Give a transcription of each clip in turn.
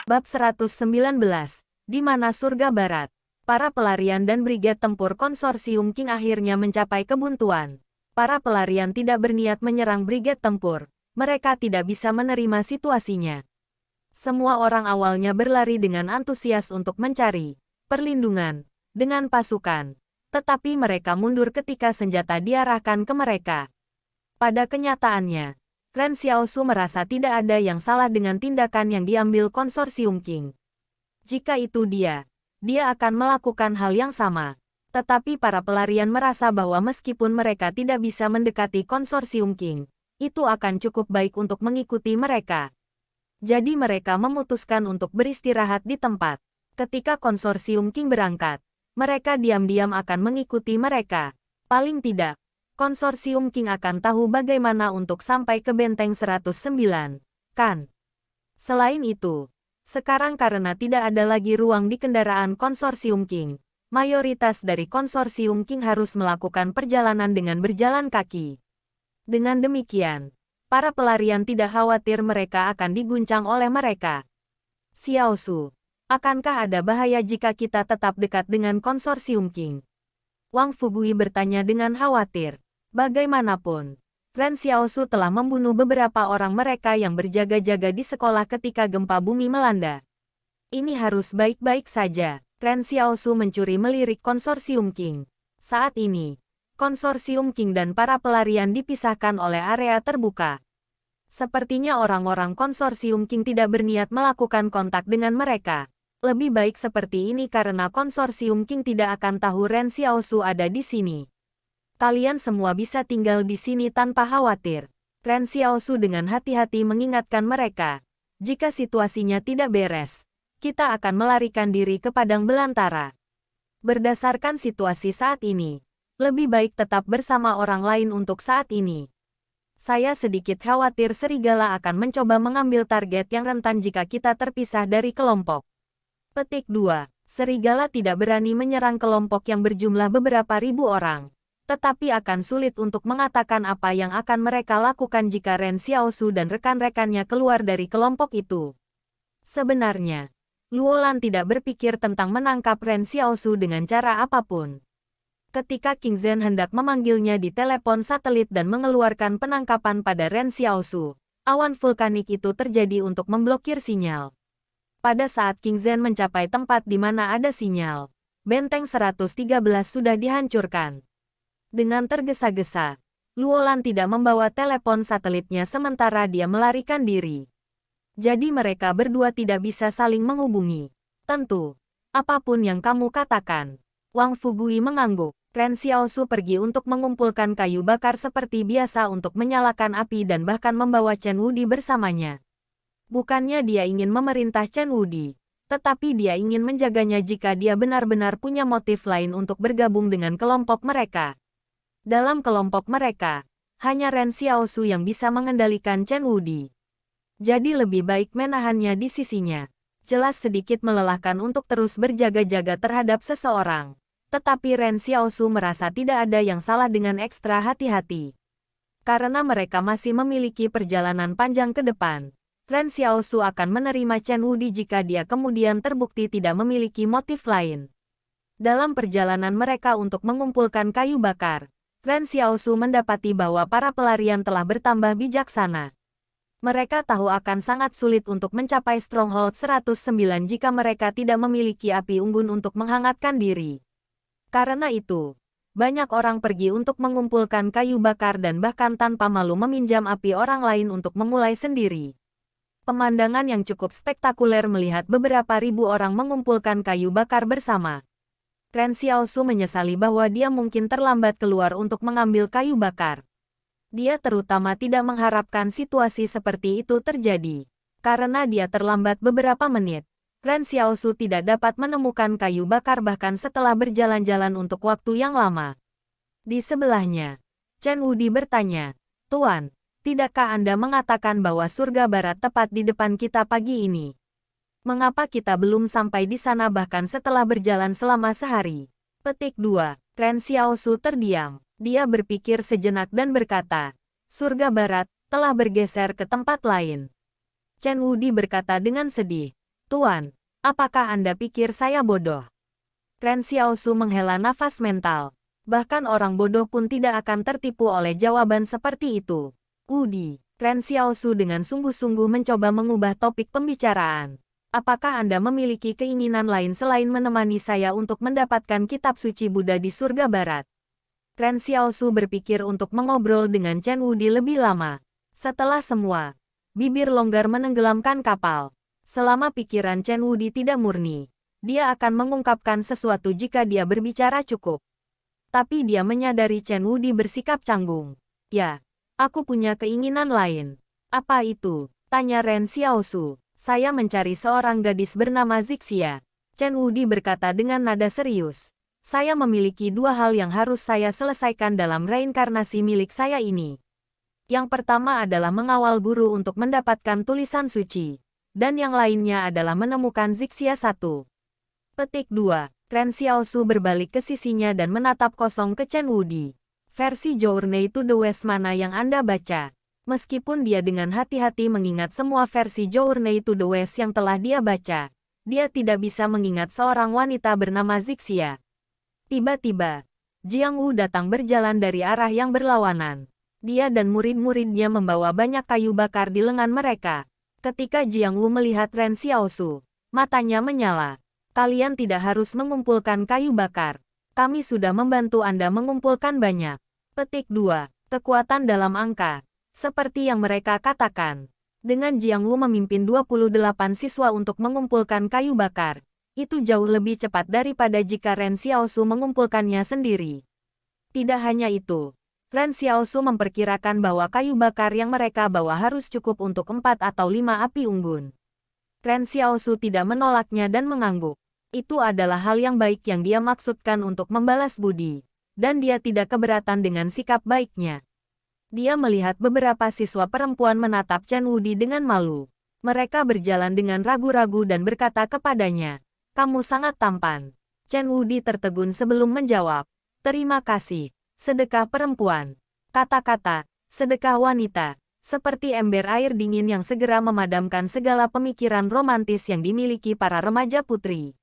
Bab 119, di mana surga barat. Para pelarian dan brigade tempur konsorsium Qing akhirnya mencapai kebuntuan. Para pelarian tidak berniat menyerang brigade tempur. Mereka tidak bisa menerima situasinya. Semua orang awalnya berlari dengan antusias untuk mencari perlindungan dengan pasukan. Tetapi mereka mundur ketika senjata diarahkan ke mereka. Pada kenyataannya, Ren Xiaosu merasa tidak ada yang salah dengan tindakan yang diambil konsorsium Qing. Jika itu dia akan melakukan hal yang sama. Tetapi para pelarian merasa bahwa meskipun mereka tidak bisa mendekati konsorsium Qing, itu akan cukup baik untuk mengikuti mereka. Jadi mereka memutuskan untuk beristirahat di tempat. Ketika konsorsium Qing berangkat, mereka diam-diam akan mengikuti mereka. Paling tidak, konsorsium Qing akan tahu bagaimana untuk sampai ke benteng 109, kan? Selain itu, sekarang karena tidak ada lagi ruang di kendaraan konsorsium Qing, mayoritas dari konsorsium Qing harus melakukan perjalanan dengan berjalan kaki. Dengan demikian, para pelarian tidak khawatir mereka akan diguncang oleh mereka. Xiaosu, akankah ada bahaya jika kita tetap dekat dengan konsorsium Qing? Wang Fugui bertanya dengan khawatir. Bagaimanapun, Ren Xiaosu telah membunuh beberapa orang mereka yang berjaga-jaga di sekolah ketika gempa bumi melanda. Ini harus baik-baik saja. Ren Xiaosu mencuri melirik konsorsium Qing. Saat ini, konsorsium Qing dan para pelarian dipisahkan oleh area terbuka. Sepertinya orang-orang konsorsium Qing tidak berniat melakukan kontak dengan mereka. Lebih baik seperti ini karena konsorsium Qing tidak akan tahu Ren Xiaosu ada di sini. Kalian semua bisa tinggal di sini tanpa khawatir. Ren Xiaosu dengan hati-hati mengingatkan mereka. Jika situasinya tidak beres, kita akan melarikan diri ke padang belantara. Berdasarkan situasi saat ini, lebih baik tetap bersama orang lain untuk saat ini. Saya sedikit khawatir serigala akan mencoba mengambil target yang rentan jika kita terpisah dari kelompok. Petik 2. Serigala tidak berani menyerang kelompok yang berjumlah beberapa ribu orang. Tetapi akan sulit untuk mengatakan apa yang akan mereka lakukan jika Ren Xiaosu dan rekan-rekannya keluar dari kelompok itu. Sebenarnya, Luolan tidak berpikir tentang menangkap Ren Xiaosu dengan cara apapun. Ketika King Zhen hendak memanggilnya di telepon satelit dan mengeluarkan penangkapan pada Ren Xiaosu, awan vulkanik itu terjadi untuk memblokir sinyal. Pada saat King Zhen mencapai tempat di mana ada sinyal, benteng 113 sudah dihancurkan. Dengan tergesa-gesa, Luolan tidak membawa telepon satelitnya sementara dia melarikan diri. Jadi mereka berdua tidak bisa saling menghubungi. Tentu, apapun yang kamu katakan. Wang Fugui mengangguk. Ren Xiaosu pergi untuk mengumpulkan kayu bakar seperti biasa untuk menyalakan api dan bahkan membawa Chen Wudi bersamanya. Bukannya dia ingin memerintah Chen Wudi, tetapi dia ingin menjaganya jika dia benar-benar punya motif lain untuk bergabung dengan kelompok mereka. Dalam kelompok mereka, hanya Ren Xiaosu yang bisa mengendalikan Chen Wudi. Jadi lebih baik menahannya di sisinya. Jelas sedikit melelahkan untuk terus berjaga-jaga terhadap seseorang. Tetapi Ren Xiaosu merasa tidak ada yang salah dengan ekstra hati-hati. Karena mereka masih memiliki perjalanan panjang ke depan, Ren Xiaosu akan menerima Chen Wudi jika dia kemudian terbukti tidak memiliki motif lain. Dalam perjalanan mereka untuk mengumpulkan kayu bakar, Ren Xiaosu mendapati bahwa para pelarian telah bertambah bijaksana. Mereka tahu akan sangat sulit untuk mencapai Stronghold 109 jika mereka tidak memiliki api unggun untuk menghangatkan diri. Karena itu, banyak orang pergi untuk mengumpulkan kayu bakar dan bahkan tanpa malu meminjam api orang lain untuk memulai sendiri. Pemandangan yang cukup spektakuler melihat beberapa ribu orang mengumpulkan kayu bakar bersama. Ren Xiaosu menyesali bahwa dia mungkin terlambat keluar untuk mengambil kayu bakar. Dia terutama tidak mengharapkan situasi seperti itu terjadi. Karena dia terlambat beberapa menit, Ren Xiaosu tidak dapat menemukan kayu bakar bahkan setelah berjalan-jalan untuk waktu yang lama. Di sebelahnya, Chen Wudi bertanya, "Tuan, tidakkah Anda mengatakan bahwa surga barat tepat di depan kita pagi ini? Mengapa kita belum sampai di sana bahkan setelah berjalan selama sehari?" Petik 2. Ren Xiaosu terdiam. Dia berpikir sejenak dan berkata, "Surga barat telah bergeser ke tempat lain." Chen Wudi berkata dengan sedih, Tuan, apakah Anda pikir saya bodoh? Ren Xiaosu menghela nafas mental. Bahkan orang bodoh pun tidak akan tertipu oleh jawaban seperti itu. Udi, Ren Xiaosu dengan sungguh-sungguh mencoba mengubah topik pembicaraan. Apakah Anda memiliki keinginan lain selain menemani saya untuk mendapatkan kitab suci Buddha di surga barat? Ren Xiaosu berpikir untuk mengobrol dengan Chen Wudi lebih lama. Setelah semua, bibir longgar menenggelamkan kapal. Selama pikiran Chen Wudi tidak murni, dia akan mengungkapkan sesuatu jika dia berbicara cukup. Tapi dia menyadari Chen Wudi bersikap canggung. Ya, aku punya keinginan lain. Apa itu? Tanya Ren Xiaosu. Saya mencari seorang gadis bernama Zixia. Chen Wudi berkata dengan nada serius. Saya memiliki dua hal yang harus saya selesaikan dalam reinkarnasi milik saya ini. Yang pertama adalah mengawal guru untuk mendapatkan tulisan suci. Dan yang lainnya adalah menemukan Zixia 1. Petik 2. Ren Xiaosu berbalik ke sisinya dan menatap kosong ke Chen Wudi. Versi Journey to the West mana yang Anda baca? Meskipun dia dengan hati-hati mengingat semua versi Journey to the West yang telah dia baca, dia tidak bisa mengingat seorang wanita bernama Zixia. Tiba-tiba, Jiang Wu datang berjalan dari arah yang berlawanan. Dia dan murid-muridnya membawa banyak kayu bakar di lengan mereka. Ketika Jiang Wu melihat Ren Xiaosu, matanya menyala. Kalian tidak harus mengumpulkan kayu bakar. Kami sudah membantu Anda mengumpulkan banyak. Petik 2. Kekuatan dalam angka. Seperti yang mereka katakan. Dengan Jiang Wu memimpin 28 siswa untuk mengumpulkan kayu bakar, itu jauh lebih cepat daripada jika Ren Xiaosu mengumpulkannya sendiri. Tidak hanya itu, Ren Xiaosu memperkirakan bahwa kayu bakar yang mereka bawa harus cukup untuk 4 atau 5 api unggun. Ren Xiaosu tidak menolaknya dan mengangguk. Itu adalah hal yang baik yang dia maksudkan untuk membalas budi. Dan dia tidak keberatan dengan sikap baiknya. Dia melihat beberapa siswa perempuan menatap Chen Wudi dengan malu. Mereka berjalan dengan ragu-ragu dan berkata kepadanya, "Kamu sangat tampan." Chen Wudi tertegun sebelum menjawab, "Terima kasih. Sedekah perempuan." Kata-kata, sedekah wanita, seperti ember air dingin yang segera memadamkan segala pemikiran romantis yang dimiliki para remaja putri.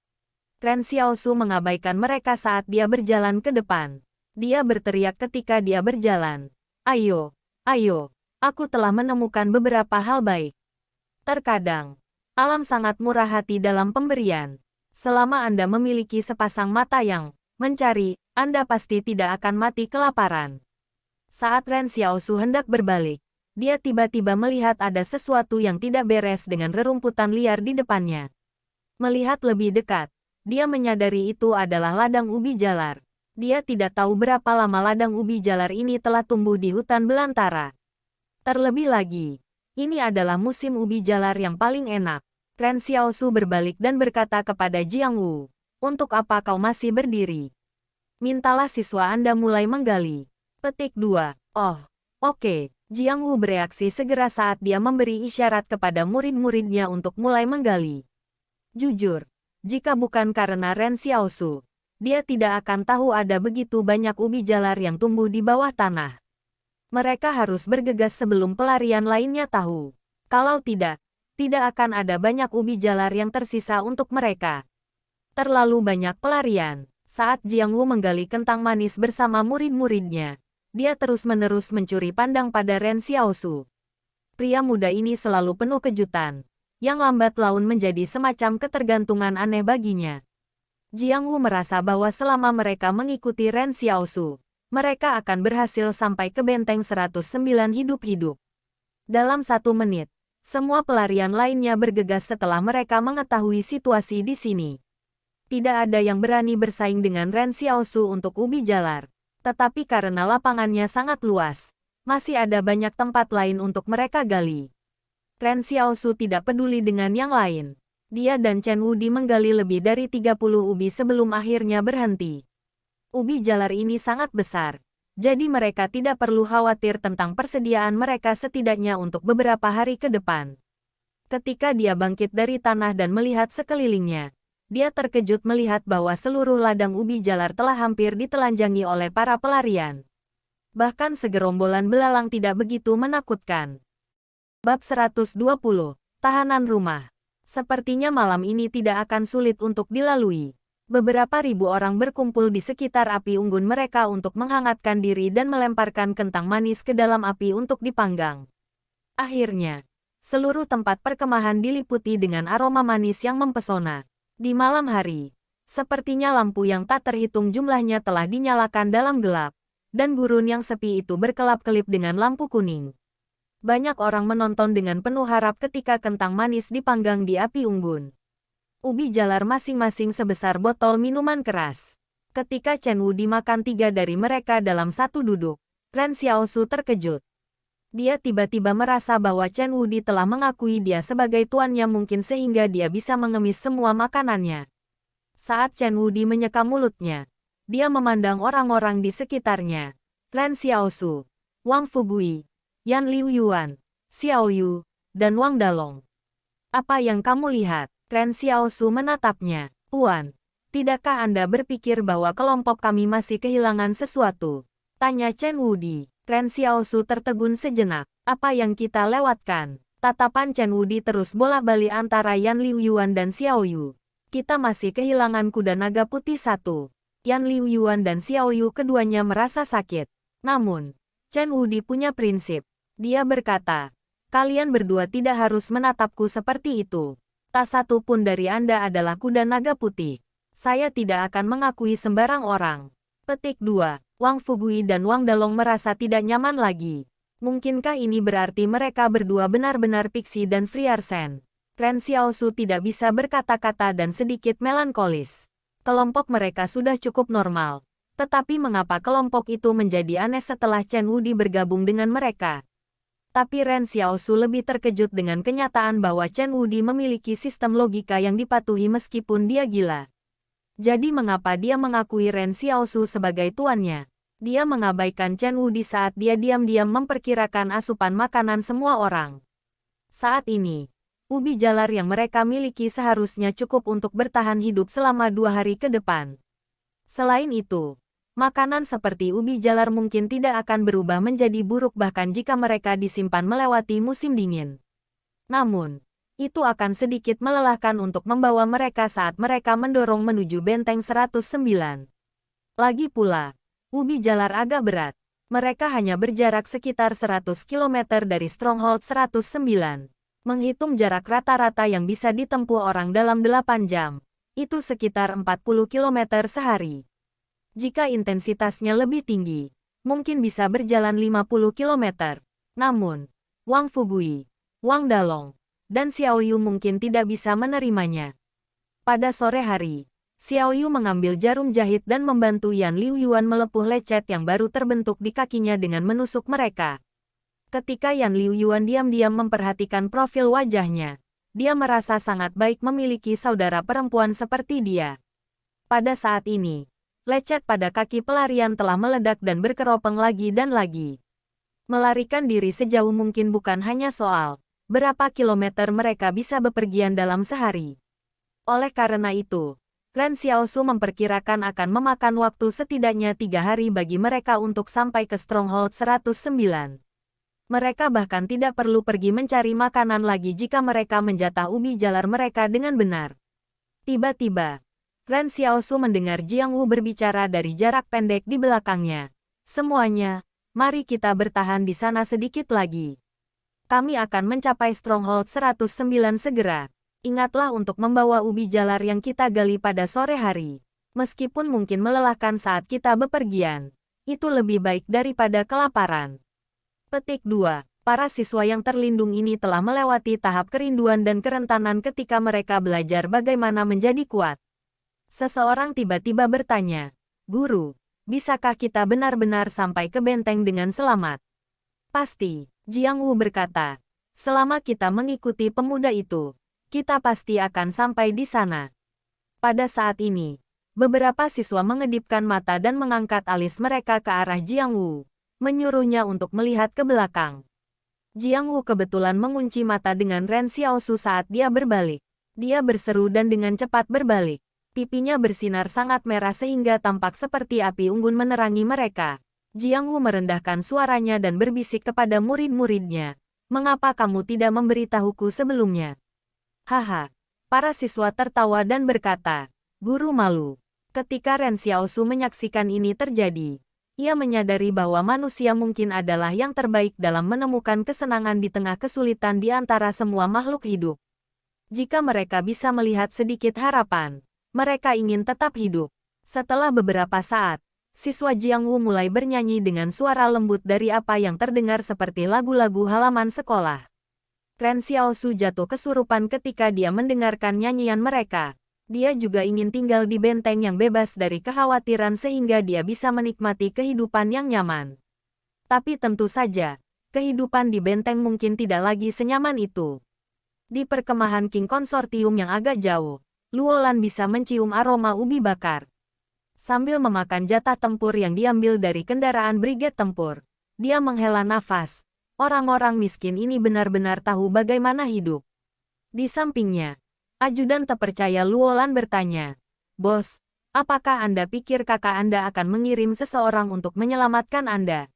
Ren Xiaosu mengabaikan mereka saat dia berjalan ke depan. Dia berteriak ketika dia berjalan, "Ayo, ayo, aku telah menemukan beberapa hal baik." Terkadang, alam sangat murah hati dalam pemberian. Selama Anda memiliki sepasang mata yang mencari, Anda pasti tidak akan mati kelaparan. Saat Ren Xiaosu hendak berbalik, dia tiba-tiba melihat ada sesuatu yang tidak beres dengan rerumputan liar di depannya. Melihat lebih dekat, dia menyadari itu adalah ladang ubi jalar. Dia tidak tahu berapa lama ladang ubi jalar ini telah tumbuh di hutan belantara. Terlebih lagi, ini adalah musim ubi jalar yang paling enak. Ren Xiaosu berbalik dan berkata kepada Jiang Wu, "Untuk apa kau masih berdiri? Mintalah siswa Anda mulai menggali." Petik 2. Oh, oke. Jiang Wu bereaksi segera saat dia memberi isyarat kepada murid-muridnya untuk mulai menggali. Jujur, jika bukan karena Ren Xiaosu, dia tidak akan tahu ada begitu banyak ubi jalar yang tumbuh di bawah tanah. Mereka harus bergegas sebelum pelarian lainnya tahu. Kalau tidak akan ada banyak ubi jalar yang tersisa untuk mereka. Terlalu banyak pelarian. Saat Jiang Wu menggali kentang manis bersama murid-muridnya, dia terus-menerus mencuri pandang pada Ren Xiaosu. Pria muda ini selalu penuh kejutan, yang lambat laun menjadi semacam ketergantungan aneh baginya. Jiang Wu merasa bahwa selama mereka mengikuti Ren Xiaosu, mereka akan berhasil sampai ke benteng 109 hidup-hidup. Dalam 1 menit, semua pelarian lainnya bergegas setelah mereka mengetahui situasi di sini. Tidak ada yang berani bersaing dengan Ren Xiaosu untuk ubi jalar. Tetapi karena lapangannya sangat luas, masih ada banyak tempat lain untuk mereka gali. Ren Xiaosu tidak peduli dengan yang lain. Dia dan Chen Wudi menggali lebih dari 30 ubi sebelum akhirnya berhenti. Ubi jalar ini sangat besar, jadi mereka tidak perlu khawatir tentang persediaan mereka setidaknya untuk beberapa hari ke depan. Ketika dia bangkit dari tanah dan melihat sekelilingnya, dia terkejut melihat bahwa seluruh ladang ubi jalar telah hampir ditelanjangi oleh para pelarian. Bahkan segerombolan belalang tidak begitu menakutkan. Bab 120. Tahanan rumah. Sepertinya malam ini tidak akan sulit untuk dilalui. Beberapa ribu orang berkumpul di sekitar api unggun mereka untuk menghangatkan diri dan melemparkan kentang manis ke dalam api untuk dipanggang. Akhirnya, seluruh tempat perkemahan diliputi dengan aroma manis yang mempesona. Di malam hari, sepertinya lampu yang tak terhitung jumlahnya telah dinyalakan dalam gelap, dan gurun yang sepi itu berkelap-kelip dengan lampu kuning. Banyak orang menonton dengan penuh harap ketika kentang manis dipanggang di api unggun. Ubi jalar masing-masing sebesar botol minuman keras. Ketika Chen Wu dimakan 3 dari mereka dalam satu duduk, Ren Xiaosu terkejut. Dia tiba-tiba merasa bahwa Chen Wudi telah mengakui dia sebagai tuannya mungkin sehingga dia bisa mengemis semua makanannya. Saat Chen Wudi menyeka mulutnya, dia memandang orang-orang di sekitarnya. Ren Xiaosu, Wang Fugui, Yan Liu Yuan, Xiao Yu, dan Wang Dalong. Apa yang kamu lihat? Ren Xiaosu menatapnya. Tuan, tidakkah Anda berpikir bahwa kelompok kami masih kehilangan sesuatu? Tanya Chen Wudi. Ren Xiaosu tertegun sejenak. Apa yang kita lewatkan? Tatapan Chen Wudi terus bolak-balik antara Yan Liu Yuan dan Xiao Yu. Kita masih kehilangan kuda naga putih satu. Yan Liu Yuan dan Xiao Yu keduanya merasa sakit. Namun, Chen Wudi punya prinsip. Dia berkata, kalian berdua tidak harus menatapku seperti itu. Tak satu pun dari Anda adalah kuda naga putih. Saya tidak akan mengakui sembarang orang. Petik 2. Wang Fugui dan Wang Dalong merasa tidak nyaman lagi. Mungkinkah ini berarti mereka berdua benar-benar Pixie dan Friarsen? Ren Xiaosu tidak bisa berkata-kata dan sedikit melankolis. Kelompok mereka sudah cukup normal. Tetapi mengapa kelompok itu menjadi aneh setelah Chen Wudi bergabung dengan mereka? Tapi Ren Xiaosu lebih terkejut dengan kenyataan bahwa Chen Wudi memiliki sistem logika yang dipatuhi meskipun dia gila. Jadi mengapa dia mengakui Ren Xiaosu sebagai tuannya? Dia mengabaikan Chen Wudi saat dia diam-diam memperkirakan asupan makanan semua orang. Saat ini, ubi jalar yang mereka miliki seharusnya cukup untuk bertahan hidup selama 2 hari ke depan. Selain itu, makanan seperti ubi jalar mungkin tidak akan berubah menjadi buruk bahkan jika mereka disimpan melewati musim dingin. Namun, itu akan sedikit melelahkan untuk membawa mereka saat mereka mendorong menuju benteng 109. Lagi pula, ubi jalar agak berat. Mereka hanya berjarak sekitar 100 km dari Stronghold 109. Menghitung jarak rata-rata yang bisa ditempuh orang dalam 8 jam, itu sekitar 40 km sehari. Jika intensitasnya lebih tinggi, mungkin bisa berjalan 50 km. Namun, Wang Fugui, Wang Dalong, dan Xiao Yu mungkin tidak bisa menerimanya. Pada sore hari, Xiao Yu mengambil jarum jahit dan membantu Yan Liu Yuan melepuh lecet yang baru terbentuk di kakinya dengan menusuk mereka. Ketika Yan Liu Yuan diam-diam memperhatikan profil wajahnya, dia merasa sangat baik memiliki saudara perempuan seperti dia. Pada saat ini, lecet pada kaki pelarian telah meledak dan berkeropeng lagi dan lagi. Melarikan diri sejauh mungkin bukan hanya soal berapa kilometer mereka bisa bepergian dalam sehari. Oleh karena itu, Ren Xiaosu memperkirakan akan memakan waktu setidaknya 3 hari bagi mereka untuk sampai ke Stronghold 109. Mereka bahkan tidak perlu pergi mencari makanan lagi jika mereka menjatah ubi jalar mereka dengan benar. Tiba-tiba, Ren Xiaosu mendengar Jiang Wu berbicara dari jarak pendek di belakangnya. Semuanya, mari kita bertahan di sana sedikit lagi. Kami akan mencapai Stronghold 109 segera. Ingatlah untuk membawa ubi jalar yang kita gali pada sore hari. Meskipun mungkin melelahkan saat kita bepergian, itu lebih baik daripada kelaparan. Petik 2. Para siswa yang terlindung ini telah melewati tahap kerinduan dan kerentanan ketika mereka belajar bagaimana menjadi kuat. Seseorang tiba-tiba bertanya, "Guru, bisakah kita benar-benar sampai ke benteng dengan selamat?" "Pasti," Jiang Wu berkata. "Selama kita mengikuti pemuda itu, kita pasti akan sampai di sana." Pada saat ini, beberapa siswa mengedipkan mata dan mengangkat alis mereka ke arah Jiang Wu, menyuruhnya untuk melihat ke belakang. Jiang Wu kebetulan mengunci mata dengan Ren Xiaosu saat dia berbalik. Dia berseru dan dengan cepat berbalik. Pipinya bersinar sangat merah sehingga tampak seperti api unggun menerangi mereka. Jiang Wu merendahkan suaranya dan berbisik kepada murid-muridnya. "Mengapa kamu tidak memberitahuku sebelumnya?" "Haha, Para siswa tertawa dan berkata, "Guru malu." Ketika Ren Xiaosu menyaksikan ini terjadi, ia menyadari bahwa manusia mungkin adalah yang terbaik dalam menemukan kesenangan di tengah kesulitan di antara semua makhluk hidup. Jika mereka bisa melihat sedikit harapan, mereka ingin tetap hidup. Setelah beberapa saat, siswa Jiang Wu mulai bernyanyi dengan suara lembut dari apa yang terdengar seperti lagu-lagu halaman sekolah. Ren Xiaosu jatuh kesurupan ketika dia mendengarkan nyanyian mereka. Dia juga ingin tinggal di benteng yang bebas dari kekhawatiran sehingga dia bisa menikmati kehidupan yang nyaman. Tapi tentu saja, kehidupan di benteng mungkin tidak lagi senyaman itu. Di perkemahan King Konsortium yang agak jauh, Luolan bisa mencium aroma ubi bakar. Sambil memakan jatah tempur yang diambil dari kendaraan brigade tempur, dia menghela nafas. Orang-orang miskin ini benar-benar tahu bagaimana hidup. Di sampingnya, ajudan terpercaya Luolan bertanya, "Bos, apakah Anda pikir kakak Anda akan mengirim seseorang untuk menyelamatkan Anda?"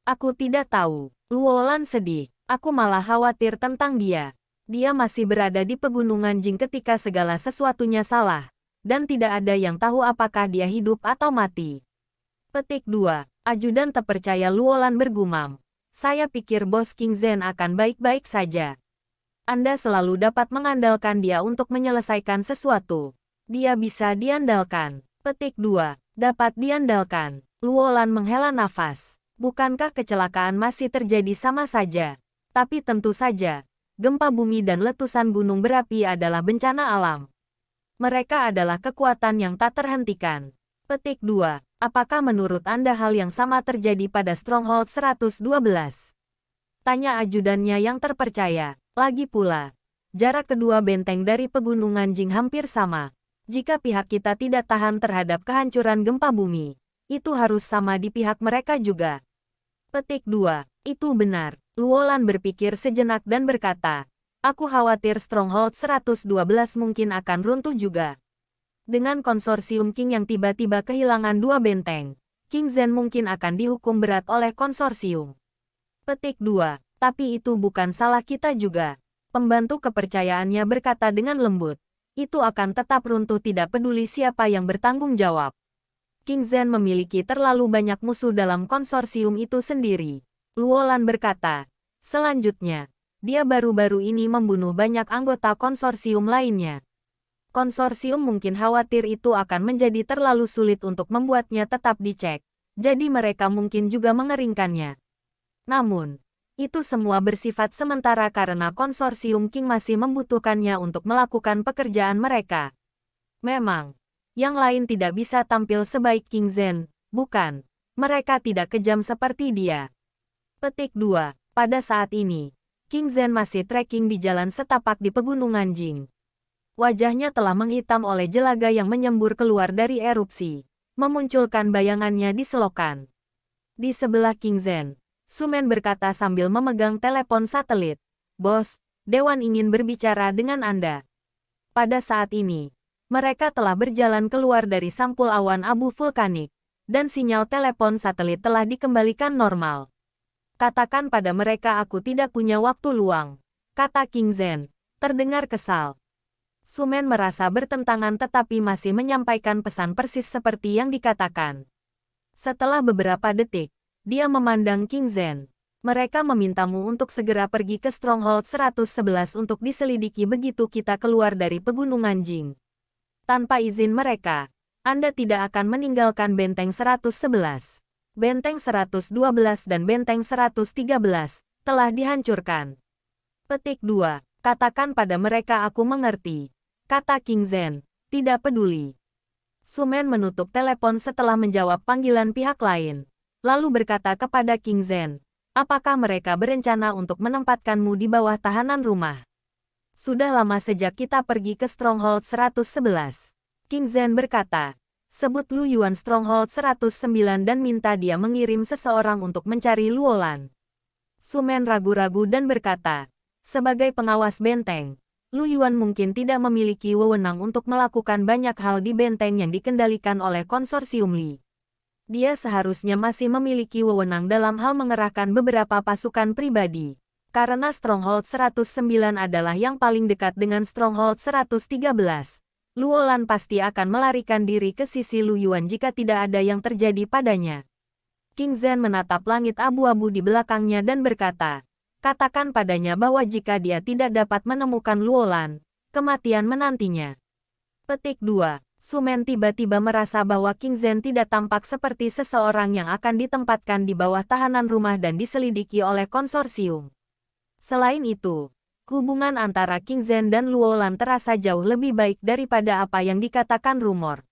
"Aku tidak tahu." Luolan sedih. "Aku malah khawatir tentang dia. Dia masih berada di pegunungan Jing ketika segala sesuatunya salah, dan tidak ada yang tahu apakah dia hidup atau mati." Petik 2. Ajudan terpercaya Luolan bergumam, "Saya pikir Bos King Zhen akan baik-baik saja. Anda selalu dapat mengandalkan dia untuk menyelesaikan sesuatu. Dia bisa diandalkan." Petik 2. Dapat diandalkan. Luolan menghela nafas. Bukankah kecelakaan masih terjadi sama saja? Tapi tentu saja, gempa bumi dan letusan gunung berapi adalah bencana alam. Mereka adalah kekuatan yang tak terhentikan. Petik 2. Apakah menurut Anda hal yang sama terjadi pada Stronghold 112? Tanya ajudannya yang terpercaya. Lagi pula, jarak kedua benteng dari pegunungan Jing hampir sama. Jika pihak kita tidak tahan terhadap kehancuran gempa bumi, itu harus sama di pihak mereka juga. Petik 2. Itu benar. Luolan berpikir sejenak dan berkata, "Aku khawatir Stronghold 112 mungkin akan runtuh juga. Dengan konsorsium King yang tiba-tiba kehilangan 2 benteng, King Zhen mungkin akan dihukum berat oleh konsorsium." Petik 2. "Tapi itu bukan salah kita juga." Pembantu kepercayaannya berkata dengan lembut. "Itu akan tetap runtuh tidak peduli siapa yang bertanggung jawab. King Zhen memiliki terlalu banyak musuh dalam konsorsium itu sendiri." Luolan berkata. "Selanjutnya, dia baru-baru ini membunuh banyak anggota konsorsium lainnya. Konsorsium mungkin khawatir itu akan menjadi terlalu sulit untuk membuatnya tetap dicek, jadi mereka mungkin juga mengeringkannya. Namun, itu semua bersifat sementara karena konsorsium King masih membutuhkannya untuk melakukan pekerjaan mereka. Memang, yang lain tidak bisa tampil sebaik King Zhen, bukan? Mereka tidak kejam seperti dia." Petik 2. Pada saat ini, King Zhen masih trekking di jalan setapak di pegunungan Jing. Wajahnya telah menghitam oleh jelaga yang menyembur keluar dari erupsi, memunculkan bayangannya di selokan. Di sebelah King Zhen, Sumen berkata sambil memegang telepon satelit, "Bos, Dewan ingin berbicara dengan Anda." Pada saat ini, mereka telah berjalan keluar dari sampul awan abu vulkanik, dan sinyal telepon satelit telah dikembalikan normal. "Katakan pada mereka aku tidak punya waktu luang," kata King Zhen, terdengar kesal. Sumen merasa bertentangan tetapi masih menyampaikan pesan persis seperti yang dikatakan. Setelah beberapa detik, dia memandang King Zhen. "Mereka memintamu untuk segera pergi ke Stronghold 111 untuk diselidiki begitu kita keluar dari pegunungan Jing. Tanpa izin mereka, Anda tidak akan meninggalkan Benteng 111. Benteng 112 dan Benteng 113 telah dihancurkan." Petik 2. "Katakan pada mereka aku mengerti," kata King Zhen, "tidak peduli." Sumen menutup telepon setelah menjawab panggilan pihak lain, lalu berkata kepada King Zhen, "Apakah mereka berencana untuk menempatkanmu di bawah tahanan rumah?" "Sudah lama sejak kita pergi ke Stronghold 111. King Zhen berkata, "Sebut Lu Yuan Stronghold 109 dan minta dia mengirim seseorang untuk mencari Luolan." Sumen ragu-ragu dan berkata, "Sebagai pengawas benteng, Lu Yuan mungkin tidak memiliki wewenang untuk melakukan banyak hal di benteng yang dikendalikan oleh konsorsium Li. Dia seharusnya masih memiliki wewenang dalam hal mengerahkan beberapa pasukan pribadi. Karena Stronghold 109 adalah yang paling dekat dengan Stronghold 113, Luolan pasti akan melarikan diri ke sisi Lu Yuan jika tidak ada yang terjadi padanya. King Zhen menatap langit abu-abu di belakangnya dan berkata, katakan padanya bahwa jika dia tidak dapat menemukan Luolan, kematian menantinya. Petik 2. Su Men tiba-tiba merasa bahwa King Zhen tidak tampak seperti seseorang yang akan ditempatkan di bawah tahanan rumah dan diselidiki oleh konsorsium. Selain itu, hubungan antara King Zhen dan Luolan terasa jauh lebih baik daripada apa yang dikatakan rumor.